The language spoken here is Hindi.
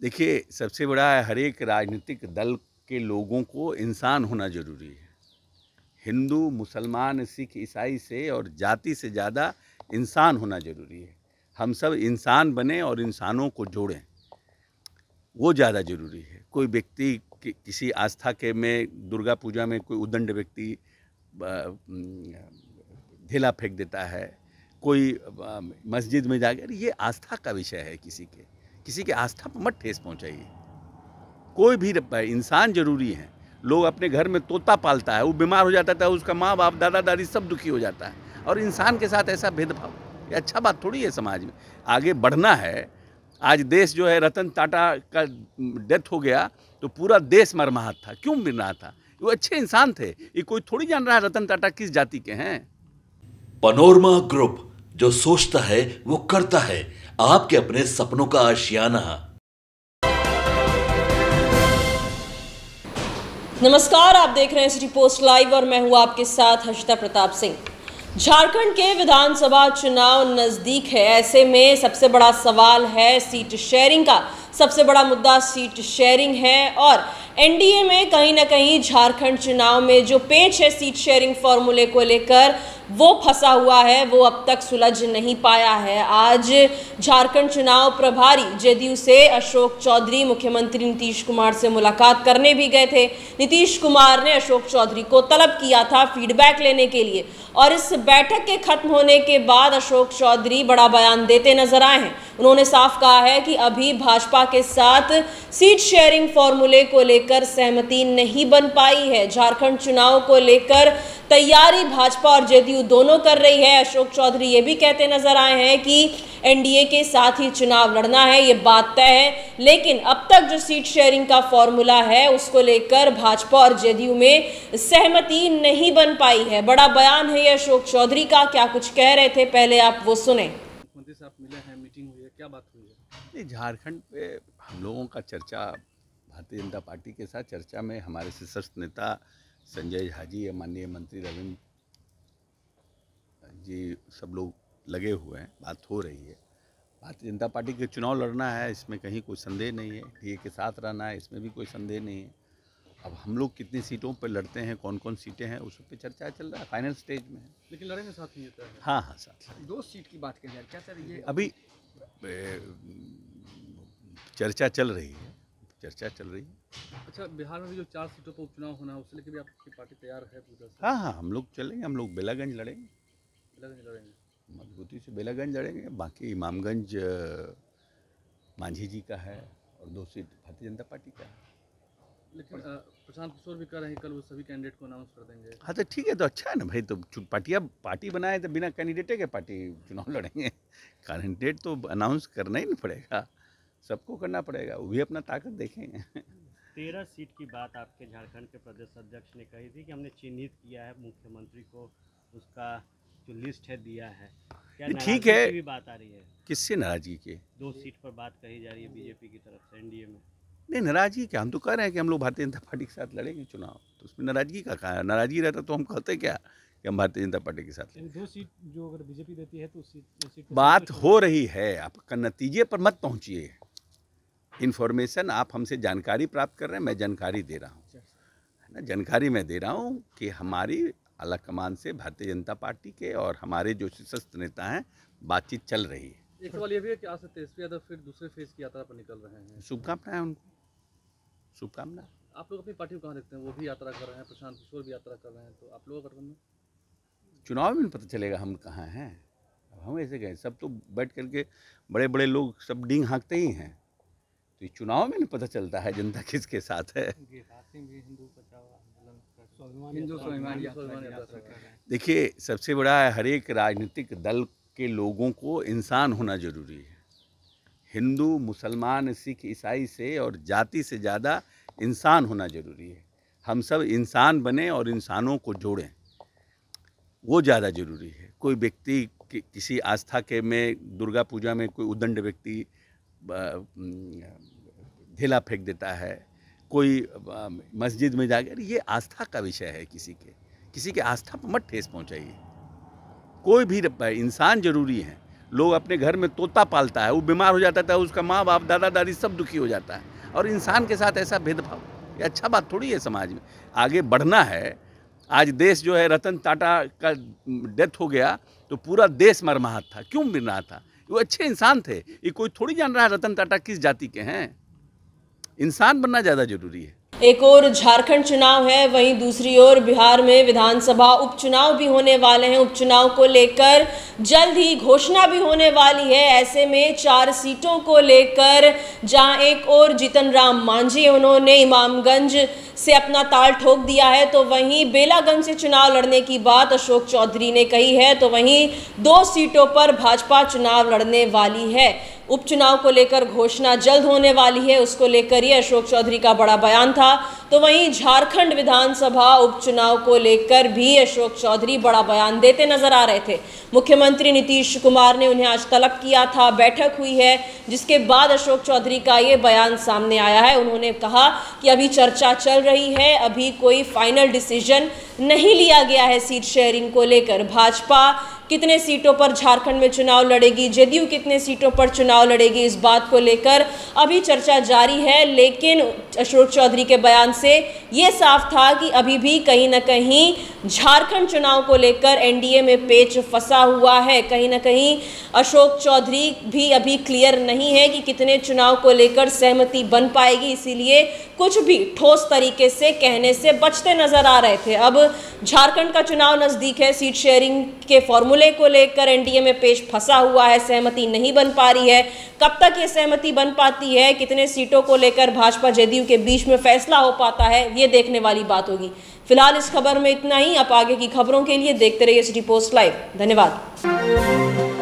देखिए, सबसे बड़ा है हर एक राजनीतिक दल के लोगों को इंसान होना ज़रूरी है। हिंदू, मुसलमान, सिख, ईसाई से और जाति से ज़्यादा इंसान होना ज़रूरी है। हम सब इंसान बने और इंसानों को जोड़ें, वो ज़्यादा ज़रूरी है। कोई व्यक्ति किसी आस्था के में दुर्गा पूजा में कोई उद्दंड व्यक्ति ढेला फेंक देता है, कोई मस्जिद में जाकर, ये आस्था का विषय है। किसी के आस्था पर मत ठेस पहुंचाइए। कोई भी इंसान जरूरी है। लोग अपने घर में तोता पालता है, वो बीमार हो जाता है, उसका माँ बाप दादा दादी सब दुखी हो जाता है, और इंसान के साथ ऐसा भेदभाव, ये अच्छा बात थोड़ी है। समाज में आगे बढ़ना है। आज देश जो है, रतन टाटा का डेथ हो गया तो पूरा देश मरमाहत था। क्यों मिल रहा था? वो अच्छे इंसान थे। ये कोई थोड़ी जान रहा है रतन टाटा किस जाति के हैं। पनोरमा ग्रुप, जो सोचता है वो करता है। आपके अपने सपनों का आशियाना। नमस्कार, आप देख रहे हैं सिटी पोस्ट लाइव और मैं हूं आपके साथ हर्षिता प्रताप सिंह। झारखंड के विधानसभा चुनाव नजदीक है, ऐसे में सबसे बड़ा सवाल है सीट शेयरिंग का। सबसे बड़ा मुद्दा सीट शेयरिंग है और एनडीए में कहीं ना कहीं झारखंड चुनाव में जो पेच है सीट शेयरिंग फॉर्मूले को लेकर, वो फंसा हुआ है, वो अब तक सुलझ नहीं पाया है। आज झारखंड चुनाव प्रभारी जेडीयू से अशोक चौधरी मुख्यमंत्री नीतीश कुमार से मुलाकात करने भी गए थे। नीतीश कुमार ने अशोक चौधरी को तलब किया था फीडबैक लेने के लिए, और इस बैठक के खत्म होने के बाद अशोक चौधरी बड़ा बयान देते नजर आए हैं। उन्होंने साफ कहा है कि अभी भाजपा के साथ सीट शेयरिंग फॉर्मूले को लेकर सहमति नहीं बन पाई है। झारखंड चुनाव को लेकर तैयारी भाजपा और जेडीयू दोनों कर रही है। अशोक चौधरी ये भी कहते नजर आए हैं कि एनडीए के साथ ही चुनाव लड़ना है, ये बात तय है, लेकिन अब तक जो सीट शेयरिंग का फॉर्मूला है उसको लेकर भाजपा और जेडीयू में सहमति नहीं बन पाई है। बड़ा बयान है ये अशोक चौधरी का। क्या कुछ कह रहे थे, पहले आप वो सुने। मुख्यमंत्री साहब मिले हैं, मीटिंग हुई है, क्या बात हुई है? झारखंड पे हम लोगों का चर्चा, भारतीय जनता पार्टी के साथ चर्चा में हमारे शीर्षस्थ नेता संजय झा जी, माननीय मंत्री रविंद्र जी, सब लोग लगे हुए हैं। बात हो रही है। भारतीय जनता पार्टी के चुनाव लड़ना है, इसमें कहीं कोई संदेह नहीं है। डीए के साथ रहना है, इसमें भी कोई संदेह नहीं है। अब हम लोग कितनी सीटों पर लड़ते हैं, कौन कौन सीटें हैं, उस पर चर्चा चल रहा है, फाइनल स्टेज में है। लेकिन लड़ेंगे साथ में? हाँ हाँ, साथ। 2 सीट की बात करिए, क्या सर ये अभी चर्चा चल रही है। अच्छा, बिहार में भी जो 4 सीटों पर उपचुनाव होना है, उससे लेकर भी आपकी पार्टी तैयार है पूरी तरह से? हाँ हाँ, हम लोग चलेंगे। हम लोग बेलागंज लड़ेंगे, मजबूती से बेलागंज लड़ेंगे। बाकी इमामगंज मांझी जी का है और 2 सीट भारतीय जनता पार्टी का है। लेकिन प्रशांत किशोर भी कह रहे हैं कल वो सभी कैंडिडेट को अनाउंस कर देंगे। हाँ तो ठीक है, तो अच्छा है ना भाई। तो पार्टी बनाए तो बिना कैंडिडेटे के पार्टी चुनाव लड़ेंगे। कैंडिडेट तो अनाउंस करना ही नहीं पड़ेगा, सबको करना पड़ेगा, वो भी अपना ताकत देखेंगे। 13 सीट की बात आपके झारखंड के प्रदेश अध्यक्ष ने कही थी कि हमने चिन्हित किया है मुख्यमंत्री को, उसका जो लिस्ट है दिया है। क्या ठीक है, की भी बात आ रही है? किससे नाराजगी के? 2 सीट पर बात कही जा रही है बीजेपी की तरफ से एनडीए में। नहीं, नाराजगी क्या, हम तो कह रहे हैं कि हम लोग भारतीय जनता पार्टी के साथ लड़ेंगे चुनाव। तो उसमें नाराजगी का कहा है? नाराजगी रहता तो हम कहते क्या कि हम भारतीय जनता पार्टी के साथ लड़ेंगे। 2 सीट जो अगर बीजेपी देती है तो सीट बात हो रही है, आपका नतीजे पर मत पहुंचिए। इन्फॉर्मेशन आप हमसे जानकारी प्राप्त कर रहे हैं, मैं जानकारी दे रहा हूँ, है ना। जानकारी मैं दे रहा हूँ कि हमारी आला कमान से भारतीय जनता पार्टी के और हमारे जो शीर्षस्थ नेता हैं, बातचीत चल रही है। एक सवाल ये भी है कि आज से तेजस्वी यादव फिर दूसरे फेज की यात्रा पर निकल रहे हैं। शुभकामनाएं उनको, शुभकामनाएं। आप लोग अपनी पार्टी को कहाँ देखते हैं? वो भी यात्रा कर रहे हैं, प्रशांत किशोर भी यात्रा कर रहे हैं, तो आप लोगों का गठबंधन चुनाव में पता चलेगा हम कहाँ हैं। अब हम ऐसे गए, सब तो बैठ करके बड़े बड़े लोग सब डींग हाँकते ही हैं, तो ये चुनाव में नहीं पता चलता है जनता किसके साथ है। देखिए, सबसे बड़ा है हर एक राजनीतिक दल के लोगों को इंसान होना ज़रूरी है। हिंदू, मुसलमान, सिख, ईसाई से और जाति से ज़्यादा इंसान होना ज़रूरी है। हम सब इंसान बने और इंसानों को जोड़ें, वो ज़्यादा ज़रूरी है। कोई व्यक्ति किसी आस्था के में दुर्गा पूजा में कोई उद्दंड व्यक्ति ढेला फेंक देता है, कोई मस्जिद में जाकर, ये आस्था का विषय है। किसी के आस्था पर मत ठेस पहुंचाइए। कोई भी इंसान जरूरी है। लोग अपने घर में तोता पालता है, वो बीमार हो जाता है, उसका माँ बाप दादा दादी सब दुखी हो जाता है। और इंसान के साथ ऐसा भेदभाव, ये अच्छा बात थोड़ी है। समाज में आगे बढ़ना है। आज देश जो है, रतन टाटा का डेथ हो गया तो पूरा देश मरमाहत था। क्यों मिल रहा था? वो अच्छे इंसान थे। ये कोई थोड़ी जान रहा है रतन टाटा किस जाति के हैं। इंसान बनना ज़्यादा जरूरी है। एक और झारखंड चुनाव है, वहीं दूसरी ओर बिहार में विधानसभा उपचुनाव भी होने वाले हैं। उपचुनाव को लेकर जल्द ही घोषणा भी होने वाली है। ऐसे में 4 सीटों को लेकर जहां एक और जीतन राम मांझी उन्होंने इमामगंज से अपना ताल ठोक दिया है, तो वहीं बेलागंज से चुनाव लड़ने की बात अशोक चौधरी ने कही है। तो वहीं 2 सीटों पर भाजपा चुनाव लड़ने वाली है। उपचुनाव को लेकर घोषणा जल्द होने वाली है, उसको लेकर ही अशोक चौधरी का बड़ा बयान था। तो वहीं झारखंड विधानसभा उपचुनाव को लेकर भी अशोक चौधरी बड़ा बयान देते नजर आ रहे थे। मुख्यमंत्री नीतीश कुमार ने उन्हें आज तलब किया था, बैठक हुई है, जिसके बाद अशोक चौधरी का ये बयान सामने आया है। उन्होंने कहा कि अभी चर्चा चल रही है, अभी कोई फाइनल डिसीजन नहीं लिया गया है सीट शेयरिंग को लेकर। भाजपा कितने सीटों पर झारखंड में चुनाव लड़ेगी, जदयू कितने सीटों पर चुनाव लड़ेगी, इस बात को लेकर अभी चर्चा जारी है। लेकिन अशोक चौधरी के बयान से ये साफ था कि अभी भी कहीं ना कहीं झारखंड चुनाव को लेकर एनडीए में पेच फंसा हुआ है। कहीं ना कहीं अशोक चौधरी भी अभी क्लियर नहीं है कि कितने चुनाव को लेकर सहमति बन पाएगी, इसीलिए कुछ भी ठोस तरीके से कहने से बचते नजर आ रहे थे। अब झारखंड का चुनाव नजदीक है, सीट शेयरिंग के फॉर्मूले को लेकर एनडीए में पेच फंसा हुआ है, सहमति नहीं बन पा रही है। कब तक ये सहमति बन पाती है, कितने सीटों को लेकर भाजपा जदयू के बीच में फैसला हो पाता है, ये देखने वाली बात होगी। फिलहाल इस खबर में इतना ही। आप आगे की खबरों के लिए देखते रहिए सिटी पोस्ट लाइव। धन्यवाद।